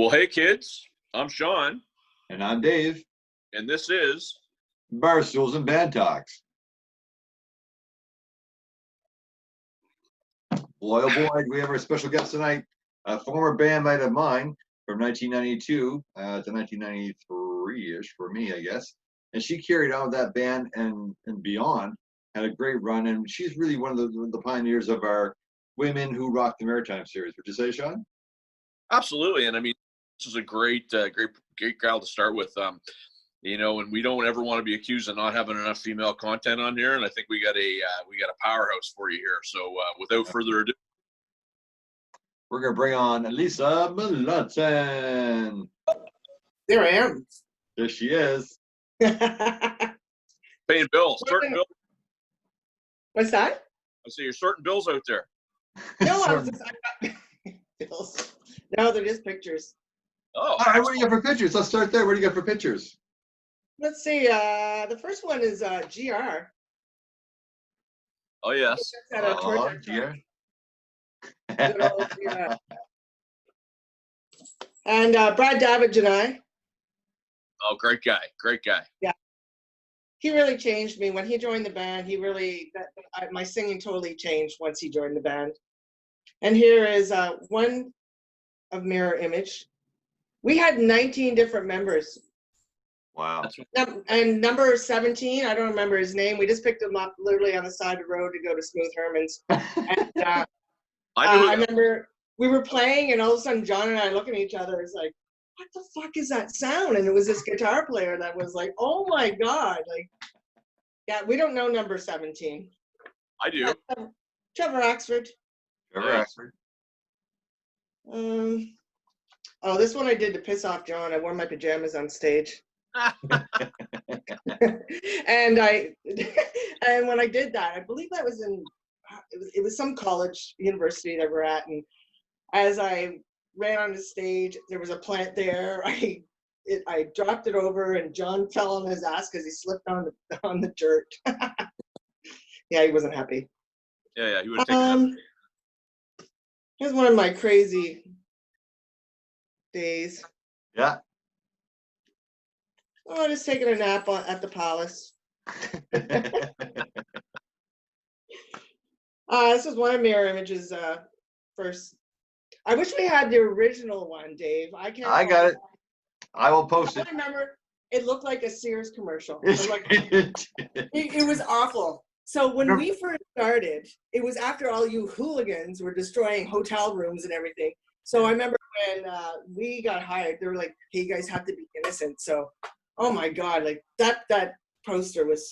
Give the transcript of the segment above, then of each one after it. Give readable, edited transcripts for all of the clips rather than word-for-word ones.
Well, hey, kids. I'm Sean. And I'm Dave. And this is Barstools and Bandtalk. Boy, oh boy, we have our special guest tonight, a former bandmate of mine from 1992 to 1993-ish for me, I guess. And she carried on with that band and beyond, had a great run. And she's really one of the pioneers of our Women Who Rock the Maritime series. Would you say, Sean? Absolutely. And I mean, this is a great gal to start with. And we don't ever want to be accused of not having enough female content on here. And I think we got a powerhouse for you here. So without further ado, we're going to bring on Lisa Melanson. There I am. There she is. paying bills, sorting bills. What's that? I see you're sorting bills out there. No, I got bills. No, they're just pictures. Oh, all right. What do you got for pictures? Let's start there. What do you got for pictures? Let's see. The first one is GR. Oh yes. GR. And Brad Davidge and I. Oh, great guy. Yeah. He really changed me when he joined the band. He really, my singing totally changed once he joined the band. And here is one of Mirror Image. We had 19 different members. Wow. And number 17, I don't remember his name. We just picked him up literally on the side of the road to go to Smooth Herman's. And, I remember we were playing, and all of a sudden John and I looking at each other. It's like, what the fuck is that sound? And it was this guitar player that was like, oh my God. Like, yeah, we don't know number 17. I do. Trevor Axford. Axford. Oh, this one I did to piss off John. I wore my pajamas on stage. and when I did that, I believe that was it was some college, university that we're at, and as I ran on the stage, there was a plant there. I dropped it over, and John fell on his ass because he slipped on the dirt. Yeah, he wasn't happy. Yeah, he would have taken Here's one of my crazy days. Yeah. Oh, just taking a nap at the Palace. This is one of Mirror Image's first. I wish we had the original one, Dave. I got it. I will post it. I remember it looked like a Sears commercial. It was awful. So when we first started, it was after all you hooligans were destroying hotel rooms and everything. So I remember when we got hired, they were like, hey, you guys have to be innocent. So, oh my God, like that poster was,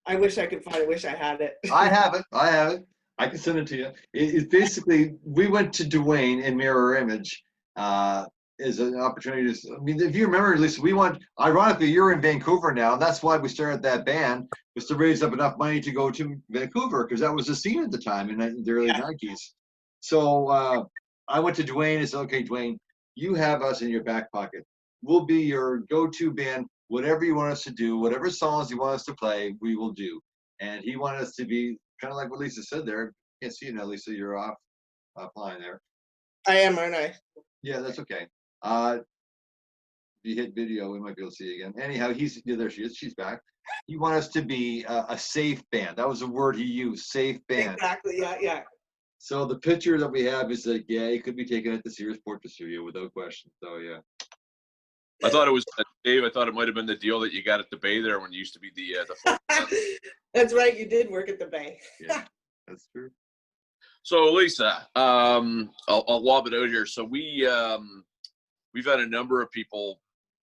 I wish I could find it. I wish I had it. I have it. I can send it to you. It's basically, we went to Dwayne in Mirror Image as an opportunity to, I mean, if you remember, Lisa, ironically, you're in Vancouver now, and that's why we started that band, was to raise up enough money to go to Vancouver, because that was the scene at the time in the early 90s. So I went to Dwayne and said, okay, Dwayne, you have us in your back pocket. We'll be your go-to band. Whatever you want us to do, whatever songs you want us to play, we will do. And he wanted us to be kind of like what Lisa said there. Can't see you now, Lisa. You're offline there. I am, aren't I? Yeah, that's okay. If you hit video, we might be able to see you again. Anyhow, there she is. She's back. He wanted us to be a safe band. That was the word he used, safe band. Exactly, yeah. So the picture that we have is like, yeah, it could be taken at the Sears Portrait Studio without question. So, yeah. I thought it was Dave. I thought it might have been the deal that you got at the Bay there when you used to be the. That's right. You did work at the Bay. Yeah, that's true. So Lisa, I'll lob it out here. So we've had a number of people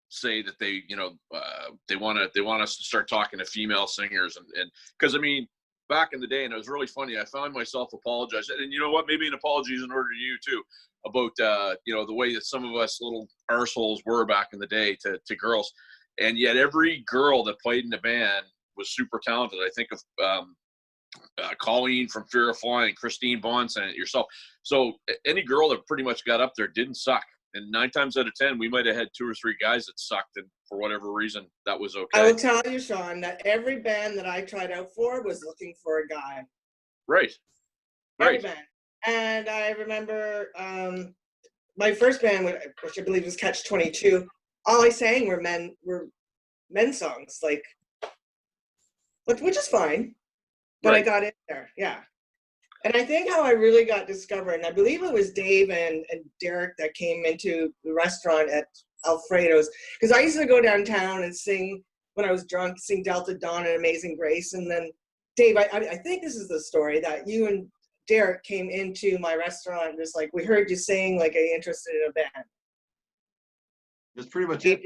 say that they want us to start talking to female singers, and because I mean, back in the day, and it was really funny. I found myself apologizing, and you know what? Maybe an apology is in order to you too, about the way that some of us little arseholes were back in the day to girls, and yet every girl that played in the band was super talented. I think of Colleen from Fear of Flying, Christine Bonson, yourself. So any girl that pretty much got up there didn't suck. And 9 times out of 10, we might have had 2 or 3 guys that sucked, and for whatever reason, that was okay. I will tell you, Sean, that every band that I tried out for was looking for a guy. Right. Every band. And I remember my first band, which I believe was Catch 22, all I sang were men's songs, like, which is fine. But I got in there, yeah. And I think how I really got discovered, and I believe it was Dave and Derek that came into the restaurant at Alfredo's, because I used to go downtown and sing when I was drunk, sing Delta Dawn and Amazing Grace. And then Dave, I think this is the story, that you and Derek came into my restaurant, just like, we heard you sing, like, are you interested in a band? That's pretty much it.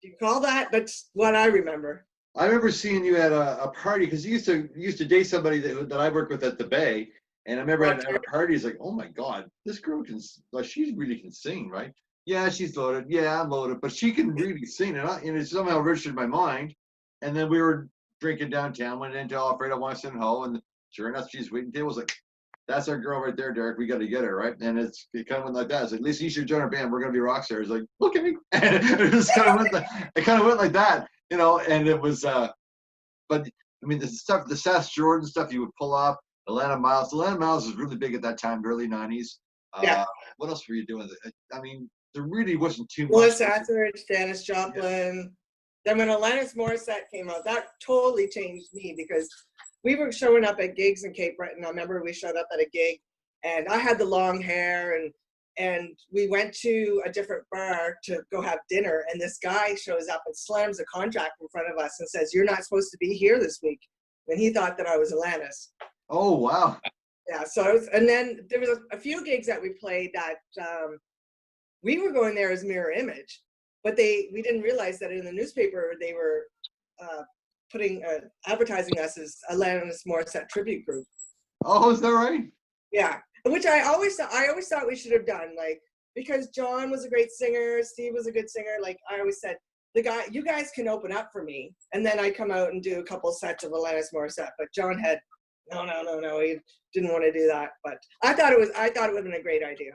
You call that? That's what I remember. I remember seeing you at a party, because you used to date somebody that I worked with at the Bay, and I remember at a party, it's like, oh my God, this girl she really can sing, right? Yeah, she's loaded. Yeah, I'm loaded, but she can really sing, and it somehow registered my mind. And then we were drinking downtown, went into Alfredo Washington Hall, and sure enough, she's waiting tables like, that's our girl right there, Derek. We got to get her, right? And it kind of went like that. It's like, Lisa, you should join our band. We're gonna be rock stars. Like, okay. And it kind of went like that. And it was, but I mean, the stuff, the Seth Jordan stuff you would pull off, Atlanta Miles was really big at that time, early 90s. Yeah. What else were you doing? I mean, there really wasn't too much. Melissa Etheridge, Janis Joplin. Yeah. Then when Alanis Morissette came out, that totally changed me, because we were showing up at gigs in Cape Breton. I remember we showed up at a gig, and I had the long hair, and we went to a different bar to go have dinner, and this guy shows up and slams a contract in front of us and says, "You're not supposed to be here this week." And he thought that I was Alanis. Oh, wow. Yeah, so and then there was a few gigs that we played that we were going there as Mirror Image, but we didn't realize that in the newspaper they were advertising us as Alanis Morissette tribute group. Oh, is that right? Yeah. Which I always thought we should have done, like, because John was a great singer, Steve was a good singer. Like, I always said, you guys can open up for me, and then I come out and do a couple sets of Alanis Morissette. But John had no, he didn't want to do that. But I thought it would have been a great idea.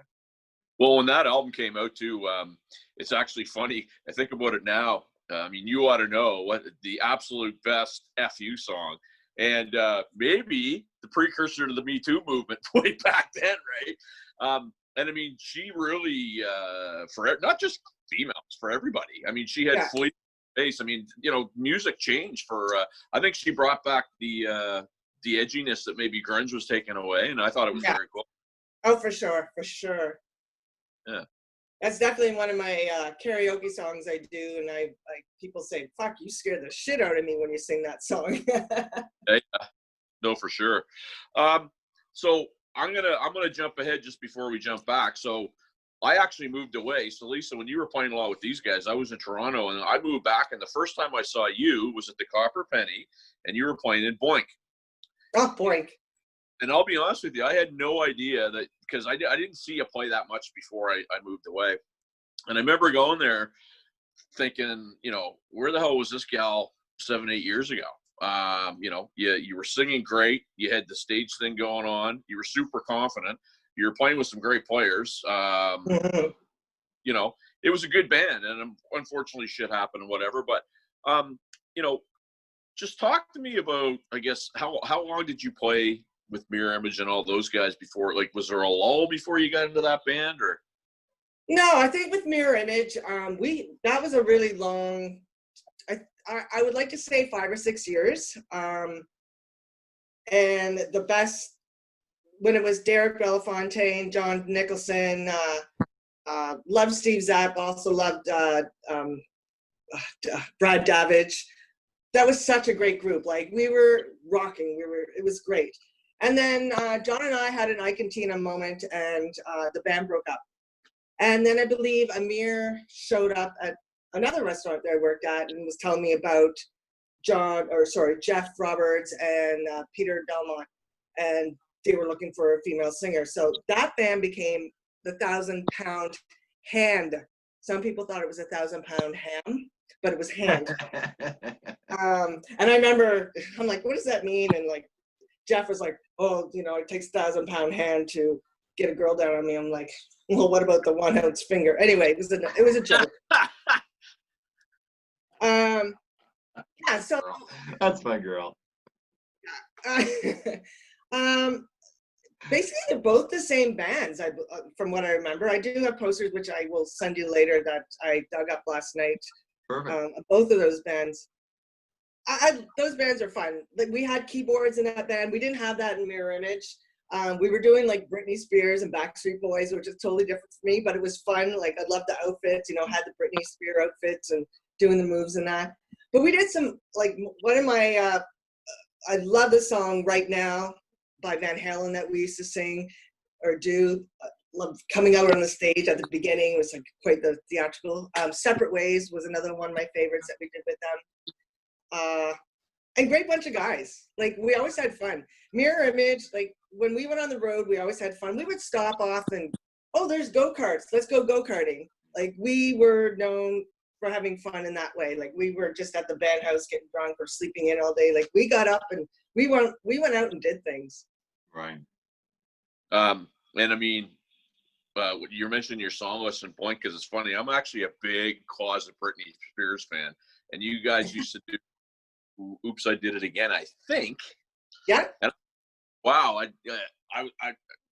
Well, when that album came out too, it's actually funny. I think about it now. I mean, you ought to know what the absolute best FU song, and maybe the precursor to the Me Too movement way back then, right? And I mean, she really, for not just females, for everybody. I mean, she had fleet face. I mean, music changed for. I think she brought back the edginess that maybe grunge was taken away, and I thought it was very cool. Oh, for sure. Yeah. That's definitely one of my karaoke songs I do, and I people say, "Fuck, you scare the shit out of me when you sing that song." Yeah, no, for sure. So I'm gonna jump ahead just before we jump back. So I actually moved away. So Lisa, when you were playing a lot with these guys, I was in Toronto, and I moved back. And the first time I saw you was at the Copper Penny, and you were playing in Boink. Oh, Boink. And I'll be honest with you, I had no idea that, because I didn't see you play that much before I moved away. And I remember going there thinking, where the hell was this gal 7-8 years ago? You were singing great. You had the stage thing going on. You were super confident. You were playing with some great players. It was a good band, and unfortunately shit happened and whatever. But, just talk to me about, I guess, how long did you play with Mirror Image and all those guys before? Like, was there a lull before you got into that band, or? No, I think with Mirror Image, that was a really long, I would like to say 5 or 6 years. And the best, when it was Derek Belafontaine, John Nicholson, loved Steve Zapp, also loved Brad Davidge. That was such a great group. Like, we were rocking. It was great. And then John and I had an Ike and Tina moment, and the band broke up. And then I believe Amir showed up at another restaurant that I worked at and was telling me about Jeff Roberts and Peter Delmont, and they were looking for a female singer. So that band became the 1,000-pound hand. Some people thought it was 1,000-pound ham, but it was hand. And I remember, I'm like, what does that mean? And like, Jeff was like, oh, it takes 1,000-pound hand to get a girl down on me. I'm like, well, what about the 1-ounce finger? Anyway, it was a joke. Yeah, so that's my girl. Basically, they're both the same bands. From what I remember, I do have posters which I will send you later that I dug up last night. Perfect. Both of those bands. Those bands are fun. Like we had keyboards in that band. We didn't have that in Mirror Image. We were doing like Britney Spears and Backstreet Boys, which is totally different for me, but it was fun. Like I loved the outfits, had the Britney Spears outfits and doing the moves and that. But we did some, like one of my, I love the song Right Now by Van Halen that we used to sing or do. Love coming out on the stage at the beginning. It was like quite the theatrical. Separate Ways was another one of my favorites that we did with them. And great bunch of guys. Like we always had fun. Mirror Image, like when we went on the road, we always had fun. We would stop off and, oh, there's go-karts. Let's go go-karting. Like we were known for having fun in that way. Like we were just at the band house getting drunk or sleeping in all day. Like we got up and we went out and did things. Right. And I mean, you're mentioning your song list and point because it's funny. I'm actually a big closet Britney Spears fan, and you guys used to do "Oops, I Did It Again." I think. Yeah. And, wow. I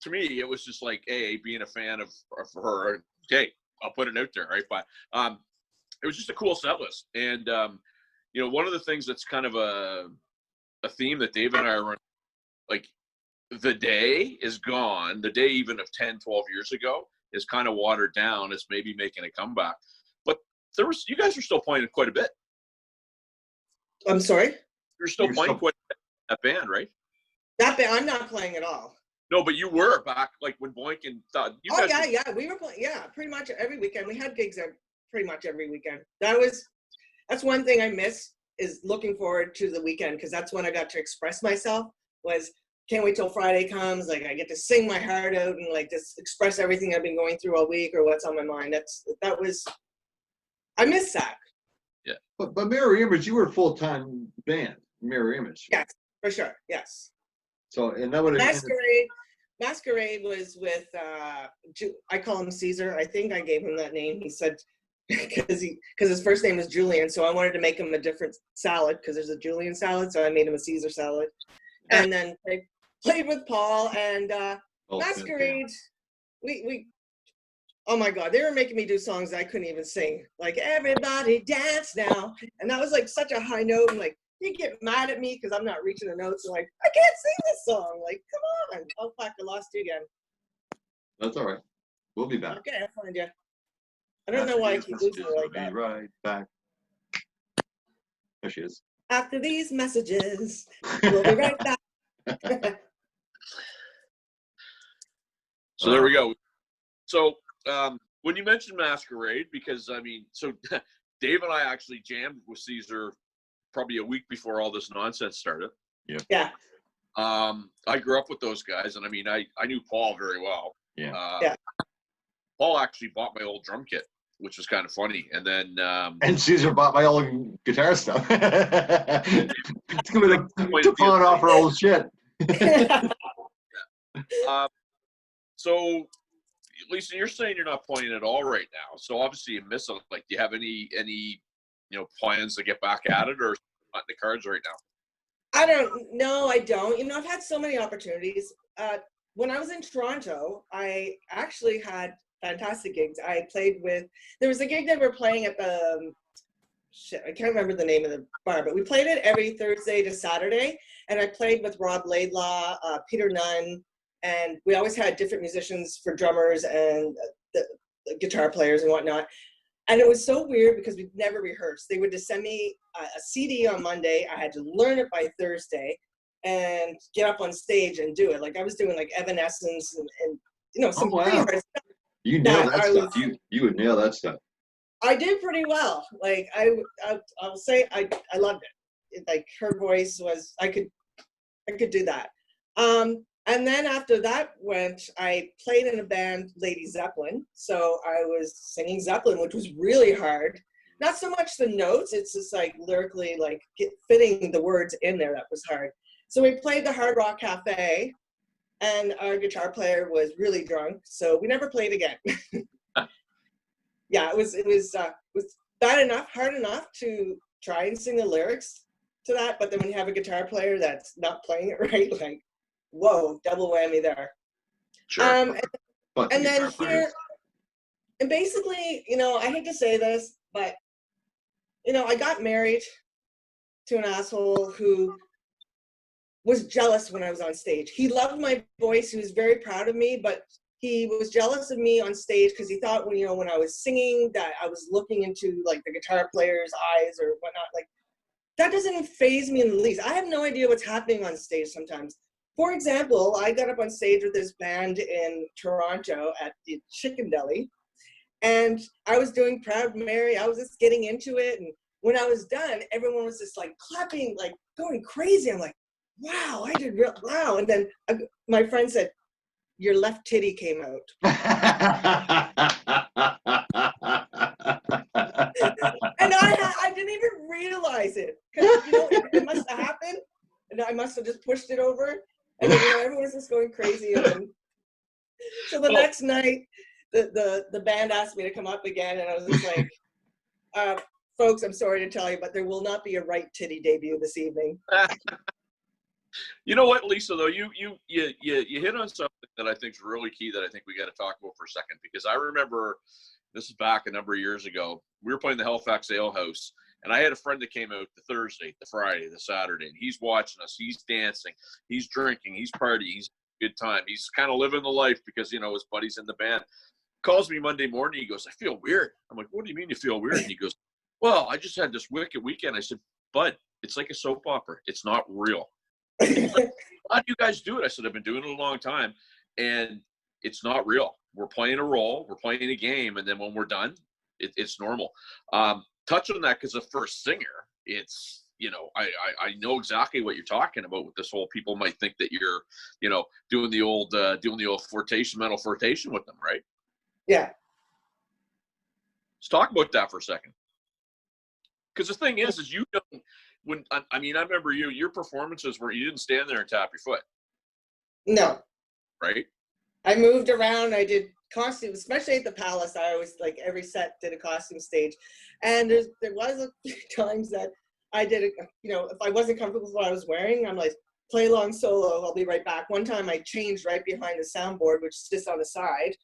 to me, it was just like being a fan of her. Okay, I'll put it out there, right? But it was just a cool set list, and one of the things that's kind of a theme that Dave and I are like. The day is gone. The day even of 10, 12 years ago is kind of watered down. It's maybe making a comeback. But you guys are still playing quite a bit. I'm sorry? You're still playing quite a bit in that band, right? That band, I'm not playing at all. No, but you were back like when Boink and yeah. We were playing, pretty much every weekend. We had gigs pretty much every weekend. That's one thing I miss is looking forward to the weekend because that's when I got to express myself was can't wait till Friday comes. Like I get to sing my heart out and like just express everything I've been going through all week or what's on my mind. I miss that. Yeah. But Mirror Image, you were a full-time band, Mirror Image. Yes, for sure. Yes. So, and that would Masquerade was with, I call him Caesar. I think I gave him that name. He said, because his first name was Julian. So I wanted to make him a different salad because there's a Julian salad. So I made him a Caesar salad. And then I played with Paul and Masquerade. We oh my God, they were making me do songs that I couldn't even sing. Like everybody dance now, and that was like such a high note. And like they get mad at me because I'm not reaching the notes. And like I can't sing this song. Like come on, oh fuck, I lost you again. That's all right. We'll be back. Okay, I'll find you. I don't know why I keep losing it like that. Right back. There she is. After these messages, we'll be right back. So there we go. So when you mentioned Masquerade, because I mean, so Dave and I actually jammed with Caesar probably a week before all this nonsense started. Yeah. I grew up with those guys, and I mean, I knew Paul very well. Yeah. Paul actually bought my old drum kit, which was kind of funny. And then and Caesar bought my old guitar stuff. It's gonna to pawn off her old shit. So Lisa, you're saying you're not playing at all right now. So obviously you miss it. Like, do you have any plans to get back at it, or not in the cards right now? I don't. I've had so many opportunities. When I was in Toronto, I actually had fantastic gigs. I played there was a gig that we're playing at the, I can't remember the name of the bar, but we played it every Thursday to Saturday. And I played with Rob Laidlaw, Peter Nunn, and we always had different musicians for drummers and the guitar players and whatnot. And it was so weird because we'd never rehearsed. They would just send me a CD on Monday. I had to learn it by Thursday and get up on stage and do it. Like I was doing like Evanescence and some pretty hard stuff. You nail that stuff. You would nail that stuff. I did pretty well. Like I'll say I loved it. Like her voice was, I could do that. And then after that I played in a band, Lady Zeppelin. So I was singing Zeppelin, which was really hard. Not so much the notes, it's just like lyrically, like fitting the words in there that was hard. So we played the Hard Rock Cafe, and our guitar player was really drunk, so we never played again. Yeah, it was hard enough to try and sing the lyrics to that, but then when you have a guitar player that's not playing it right, like, whoa, double whammy there. Sure. And then here, and basically, you know, I hate to say this, but, you know, I got married to an asshole who was jealous when I was on stage. He loved my voice. He was very proud of me, but he was jealous of me on stage because he thought when, you know, when I was singing that I was looking into like the guitar player's eyes or whatnot. Like, that doesn't faze me in the least. I have no idea what's happening on stage sometimes. For example, I got up on stage with this band in Toronto at the Chicken Deli, and I was doing Proud Mary. I was just getting into it. And when I was done, everyone was just like clapping, like going crazy. I'm like, wow, I did real, wow. And then my friend said, your left titty came out. And I didn't even realize it. Because, you know, it must have happened. And I must have just pushed it over. And then, you know, everyone was just going crazy. And then, so the next night, the band asked me to come up again. And I was just like, folks, I'm sorry to tell you, but there will not be a right titty debut this evening. You know what, Lisa, though, you hit on something that I think is really key that I think we got to talk about for a second, because I remember this is back a number of years ago. We were playing the Halifax Ale House, and I had a friend that came out the Thursday, the Friday, the Saturday, and he's watching us. He's dancing, he's drinking, he's partying, he's having a good time. He's kind of living the life because, you know, his buddy's in the band. Calls me Monday morning. He goes, I feel weird. I'm like, what do you mean you feel weird? And he goes, well, I just had this wicked weekend. I said, bud, it's like a soap opera. It's not real. How do you guys do it? I said, I've been doing it a long time, and it's not real. We're playing a role, we're playing a game, and then when we're done, it's normal. Touch on that, because for a singer, it's, you know, I know exactly what you're talking about with this whole, people might think that you're, you know, doing the old flirtation, mental flirtation with them, right? Yeah. Let's talk about that for a second. Because the thing is you don't, I mean, I remember your performances where you didn't stand there and tap your foot. No. Right? I moved around. I did costumes, especially at the Palace. I always, like, every set did a costume stage. And there was a few times that I did, you know, if I wasn't comfortable with what I was wearing, I'm like, play along solo, I'll be right back. One time I changed right behind the soundboard, which is just on the side.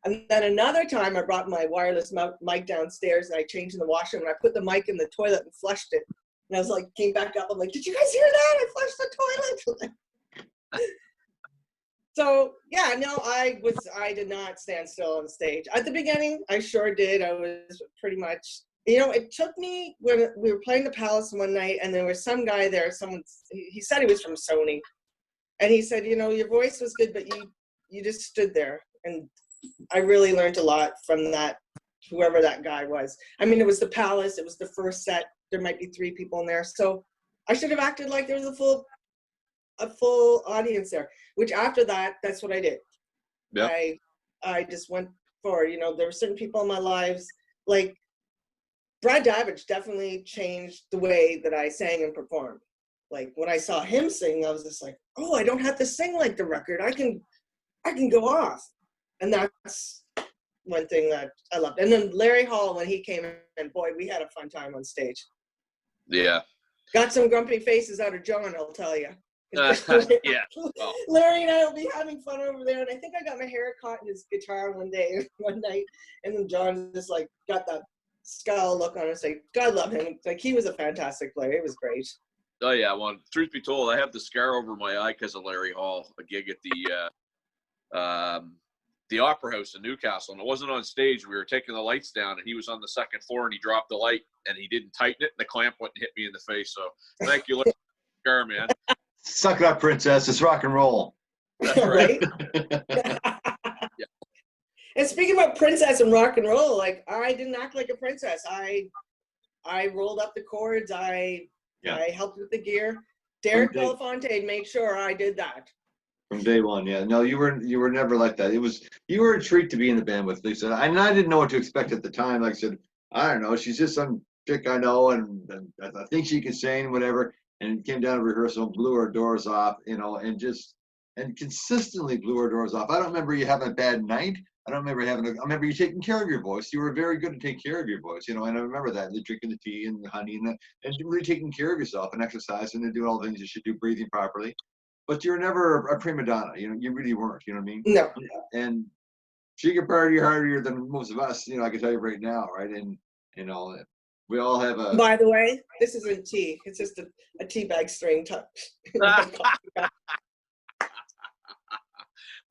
And then another time I brought my wireless mic downstairs and I changed in the washroom and I put the mic in the toilet and flushed it. And I was like, came back up, I'm like, did you guys hear that? I flushed the toilet. So yeah, no, I did not stand still on stage. At the beginning, I sure did. I was pretty much, you know, it took me, when we were playing the Palace one night and there was some guy there, he said he was from Sony. And he said, you know, your voice was good, but you just stood there. And I really learned a lot from that, whoever that guy was. I mean, it was the Palace, it was the first set. There might be 3 people in there. So I should have acted like there was a full audience there, which after that, that's what I did. Yep. I just went for, you know, there were certain people in my lives, like Brad Davidge definitely changed the way that I sang and performed. Like when I saw him sing, I was just like, oh, I don't have to sing like the record. I can go off. And that's one thing that I loved. And then Larry Hall, when he came in, boy, we had a fun time on stage. Yeah. Got some grumpy faces out of John, I'll tell you. Yeah. Well, Larry and I will be having fun over there. And I think I got my hair caught in his guitar one night. And then John just like got that scowl look on his face. God love him. Like, he was a fantastic player. It was great. Oh yeah. Well, truth be told, I have the scar over my eye because of Larry Hall, a gig at the Opera House in Newcastle, and it wasn't on stage. We were taking the lights down, and he was on the second floor, and he dropped the light, and he didn't tighten it, and the clamp went and hit me in the face. So thank you, Larry. Scar, man. Suck it up, princess. It's rock and roll. That's right. Yeah. And speaking about princess and rock and roll, like, I didn't act like a princess. I rolled up the chords. I helped with the gear. Derek Belafonte made sure I did that. From day one, yeah. No, you were never like that. You were a treat to be in the band with, Lisa. And I didn't know what to expect at the time. Like I said, I don't know. She's just some chick I know, and I think she can sing, whatever. And came down to rehearsal, blew her doors off, you know, and consistently blew her doors off. I don't remember you having a bad night. I remember you taking care of your voice. You were very good to take care of your voice, you know, and I remember that, drinking the tea and the honey and really taking care of yourself and exercising and doing all the things you should do, breathing properly. but you're never a prima donna. You know, you really weren't. You know what I mean? No. And she can party harder than most of us. You know, I can tell you right now, right? And you know, we all have a. By the way, this isn't tea. It's just a tea bag string tucked.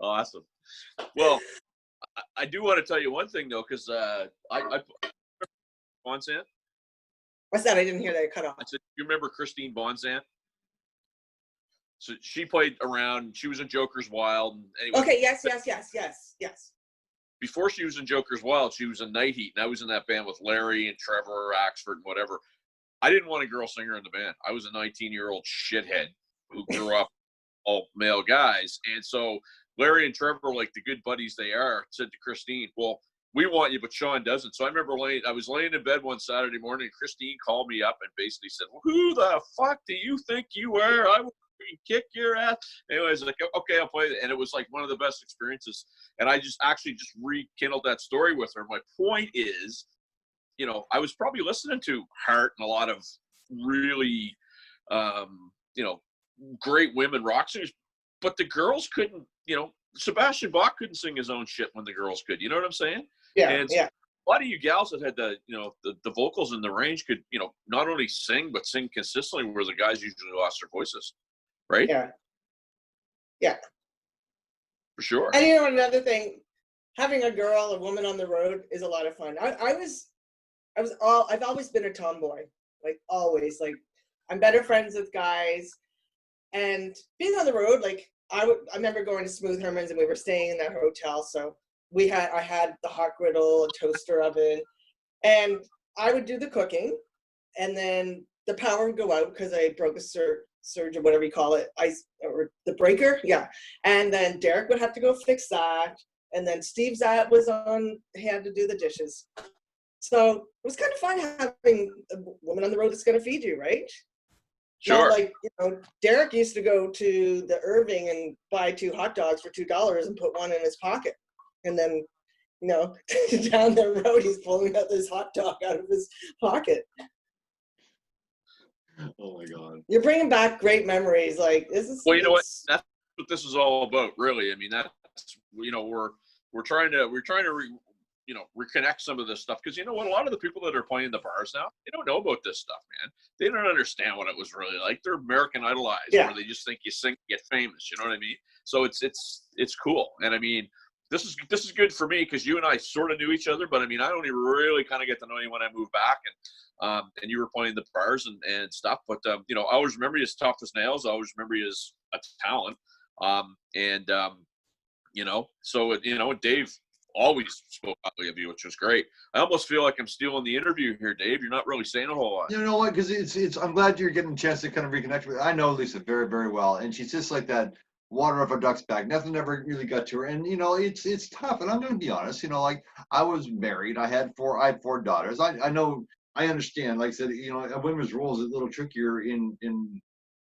Awesome. Well, I do want to tell you one thing though, because I Bonzant. What's that? I didn't hear that cut off. I said, you remember Christine Bonzant? So she played around. She was in Joker's Wild. Anyway, Okay. Yes. before she was in Joker's Wild, she was in Night Heat, and I was in that band with Larry and Trevor, Axford, and whatever. I didn't want a girl singer in the band. I was a 19-year-old shithead who grew up all male guys, and so Larry and Trevor, like the good buddies they are, said to Christine, "Well, we want you, but Sean doesn't." So I remember I was laying in bed one Saturday morning, and Christine called me up and basically said, well, "Who the fuck do you think you are? I will kick your ass." Anyways, like, okay, I'll play it. And it was like one of the best experiences. And I just rekindled that story with her. My point is, you know, I was probably listening to Heart and a lot of really, you know, great women rock singers, but the girls couldn't, you know, Sebastian Bach couldn't sing his own shit when the girls could. You know what I'm saying? Yeah. And Yeah. a lot of you gals that had the, you know, the vocals in the range could, you know, not only sing, but sing consistently, where the guys usually lost their voices. Right? Yeah. Yeah. For sure. And you know, another thing, having a woman on the road is a lot of fun. I've always been a tomboy, like always. Like, I'm better friends with guys, and being on the road, like I remember going to Smooth Herman's, and we were staying in that hotel, so I had the hot griddle, a toaster oven, and I would do the cooking, and then the power would go out because I broke a surge or whatever you call it, or the breaker, yeah. And then Derek would have to go fix that, and then Steve Zatt he had to do the dishes. So it was kind of fun having a woman on the road that's going to feed you, right? Sure. Not like, you know, Derek used to go to the Irving and buy 2 hot dogs for $2 and put one in his pocket, and then, you know, down the road he's pulling out this hot dog out of his pocket. Oh my God! You're bringing back great memories. Like, this is. Well, you know what? That's what this is all about, really. I mean, that's, you know, we're trying to you know, reconnect some of this stuff, because you know what? A lot of the people that are playing the bars now, they don't know about this stuff, man. They don't understand what it was really like. They're American idolized, where they just think you sing, get famous. You know what I mean? So it's cool, and I mean, this is good for me, because you and I sort of knew each other, but I mean, I only really kind of get to know you when I moved back, and you were playing the bars and stuff. But you know, I always remember you as tough as nails. I always remember you as a talent, you know. So you know, Dave always spoke highly of you, which was great. I almost feel like I'm stealing the interview here, Dave. You're not really saying a whole lot. You know what? Because it's. I'm glad you're getting a chance to kind of reconnect with her. I know Lisa very, very well, and she's just like that water off a duck's back. Nothing ever really got to her, and you know, it's tough. And I'm going to be honest. You know, like, I was married. I had 4 daughters. I know. I understand. Like I said, you know, a women's role is a little trickier in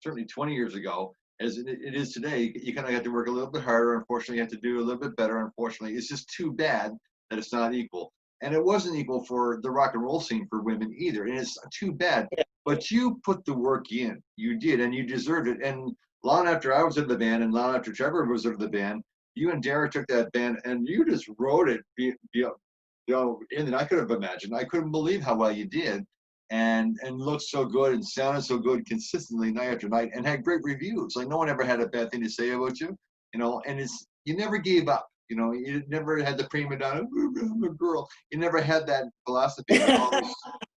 certainly 20 years ago as it is today. You kind of have to work a little bit harder. Unfortunately, you have to do a little bit better. Unfortunately, it's just too bad that it's not equal. And it wasn't equal for the rock and roll scene for women either. And it's too bad. But you put the work in. You did, and you deserved it. And long after I was in the band, and long after Trevor was in the band, you and Derek took that band and you just wrote it. You know, and I could have imagined. I couldn't believe how well you did, and looked so good and sounded so good consistently night after night, and had great reviews. Like, no one ever had a bad thing to say about you, you know. And you never gave up. You know, you never had the prima donna, I'm a girl. You never had that philosophy. You always,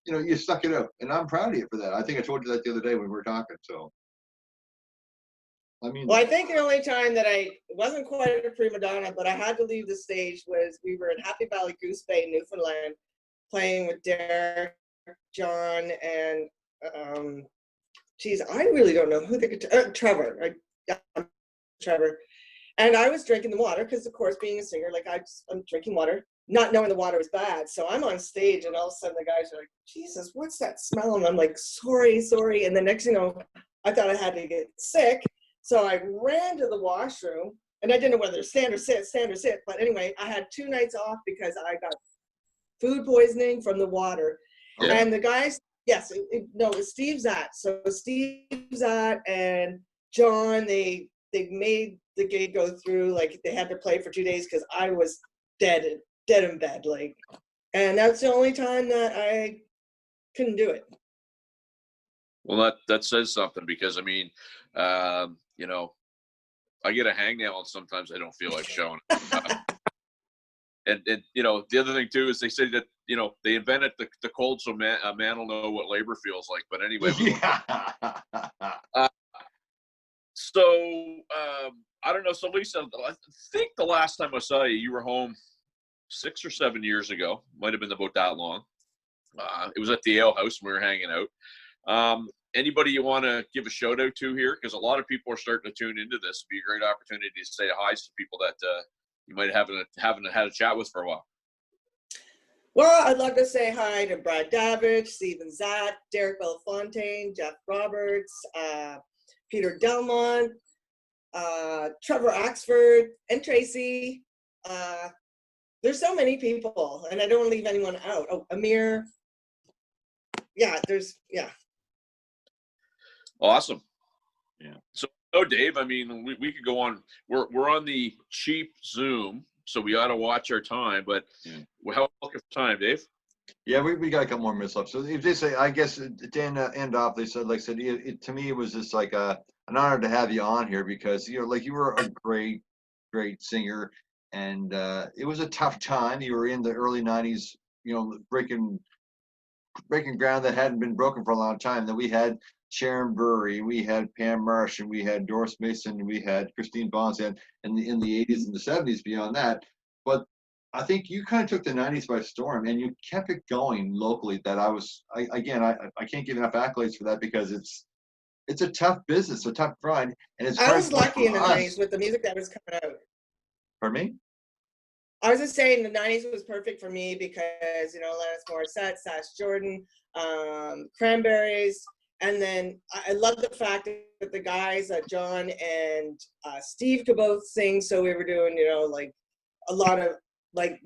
you know, you stuck it out, and I'm proud of you for that. I think I told you that the other day when we were talking. So, I mean, well, I think the only time that I wasn't quite a prima donna, but I had to leave the stage, was we were in Happy Valley Goose Bay, Newfoundland, playing with Derek, John, and I really don't know who Trevor. Trevor. And I was drinking the water because, of course, being a singer, like, I'm drinking water, not knowing the water was bad. So I'm on stage, and all of a sudden the guys are like, Jesus, what's that smell? And I'm like, sorry. And the next thing you know, I thought I had to get sick. So I ran to the washroom, and I didn't know whether to stand or sit. But anyway, I had 2 nights off because I got food poisoning from the water. Yeah. And the guys, it was Steve Zatt. So Steve Zatt and John, they they made the gig go through. Like they had to play for 2 days because I was dead in bed. Like, and that's the only time that I couldn't do it. Well, that says something, because I mean, you know, I get a hangnail and sometimes I don't feel like showing. And you know, the other thing too is they say that, you know, they invented the cold so a man will know what labor feels like. But anyway, so I don't know. So Lisa, I think the last time I saw you, you were home 6 or 7 years ago. Might have been about that long. It was at the ale house when we were hanging out. Anybody you want to give a shout out to here? Because a lot of people are starting to tune into this. It'd be a great opportunity to say hi to people that you might haven't had a chat with for a while. Well, I'd love to say hi to Brad Davidge, Steven Zatt, Derek Bellefontaine, Jeff Roberts, Peter Delmont, Trevor Axford, and Tracy. There's so many people, and I don't want to leave anyone out. Oh, Amir. Yeah, Awesome. Yeah. So, Dave, I mean, we could go on. We're on the cheap Zoom, so we ought to watch our time. But how looking for time, Dave? Yeah, we got a couple more minutes left. So if they say, I guess to end off, they said, like I said, to me, it was just like an honor to have you on here, because, you know, like, you were a great singer, and it was a tough time. You were in the early 90s, you know, breaking ground that hadn't been broken for a long time. Then we had Sharon Burry, we had Pam Marsh, and we had Doris Mason, and we had Christine Bonsan in the 80s and the 70s beyond that. But I think you kind of took the 90s by storm, and you kept it going locally. That I can't give enough accolades for that, because it's a tough business, a tough grind, and it's I was lucky in the 90s us. with the music that was coming out. Pardon me? I was just saying the 90s was perfect for me because, you know, Alanis Morissette, Sash Jordan, Cranberries. And then I love the fact that the guys, John and Steve, could both sing. So we were doing, you know, like a lot of like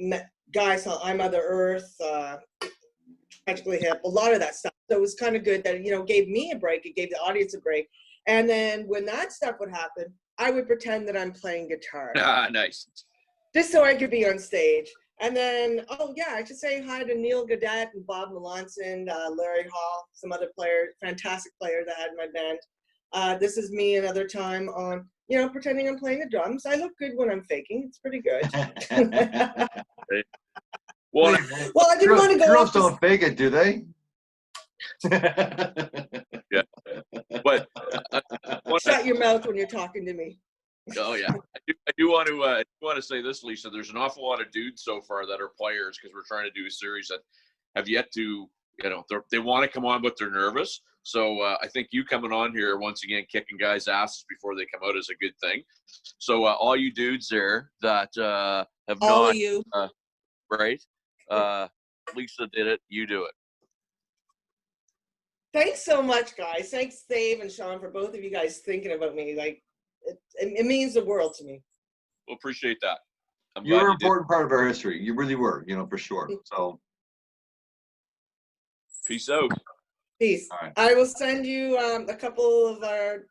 guys on I'm Mother Earth, Tragically Hip, a lot of that stuff. So it was kind of good that, you know, gave me a break. It gave the audience a break. And then when that stuff would happen, I would pretend that I'm playing guitar. Nice. Just so I could be on stage. And then, oh yeah, I should say hi to Neil Gaudette and Bob Melanson, Larry Hall, some other players, fantastic players that I had in my band. This is me another time on, you know, pretending I'm playing the drums. I look good when I'm faking. It's pretty good. Well, I didn't want to go girls off don't fake it, do they? Yeah. But shut your mouth when you're talking to me. Oh yeah, I do want to say this, Lisa. There's an awful lot of dudes so far that are players, because we're trying to do a series that have yet to, you know, they want to come on, but they're nervous. So I think you coming on here once again, kicking guys' asses before they come out, is a good thing. So all you dudes there that have all not, of you, right? Lisa did it. You do it. Thanks so much, guys. Thanks, Dave and Sean, for both of you guys thinking about me. Like, it means the world to me. We'll appreciate that. You're an important part of our history. You really were, you know, for sure. So, peace out. Peace. All right. I will send you a couple of our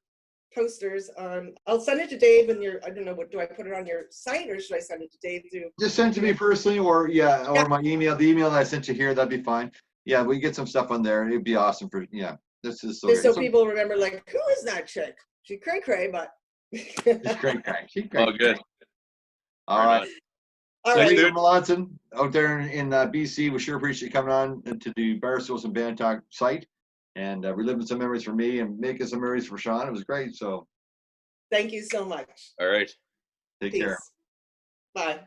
posters. I'll send it to Dave and I don't know, what do I put it on your site, or should I send it to Dave through? Just send it to me personally, or my email. The email that I sent you here, that'd be fine. Yeah, we get some stuff on there. It'd be awesome for This is so. Just so people remember, like, who is that chick? She cray, but. She's cray. Oh, good. All right. All right. Lisa Melanson out there in BC, we sure appreciate you coming on to the Barstools and Bandtalk site, and reliving some memories for me and making some memories for Sean. It was great. So. Thank you so much. All right. Take Peace. care. Bye.